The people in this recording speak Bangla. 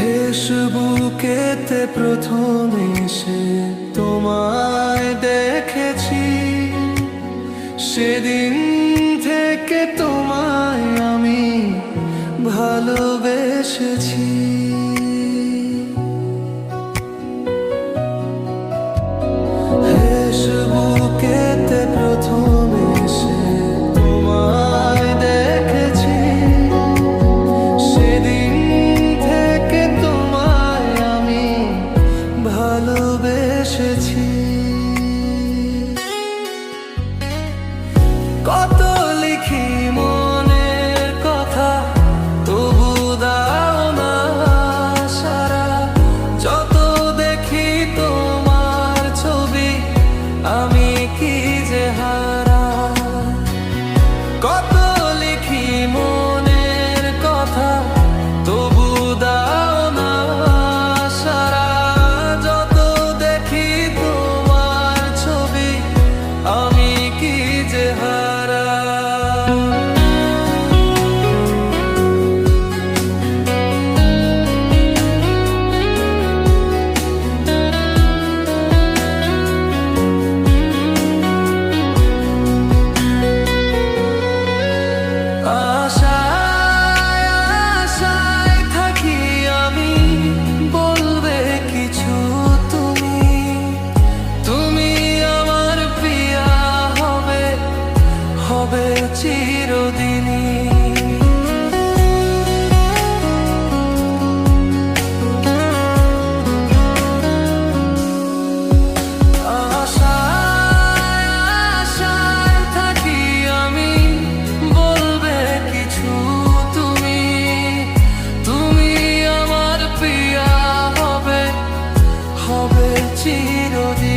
ফেসবুকেতে প্রথম এসে তোমায় দেখেছি, সেদিন থেকে তোমায় আমি ভালোবেসেছি। ফেসবুকেতে প্রথম এসে তোমায় দেখেছি, সেদিন থেকে তোমায় আমি ভালোবেসেছি। কত লিখি মনের কথা, তবু দাও না সারা। যত দেখি তোমার ছবি, আমি কি যে হারা। কত লিখি মনের কথা, তবু দাও না সারা। যত দেখি তোমার ছবি, আমি কি যে হারা। আশায় আশায় থাকি আমি, বলবে কিছু তুমি। তুমি আমার প্রিয়া হবে, হবে চিরদিনই। আশায় আশায় থাকি আমি, বলবে কিছু তুমি। তুমি আমার প্রিয়া হবে, হবে চিরদিন।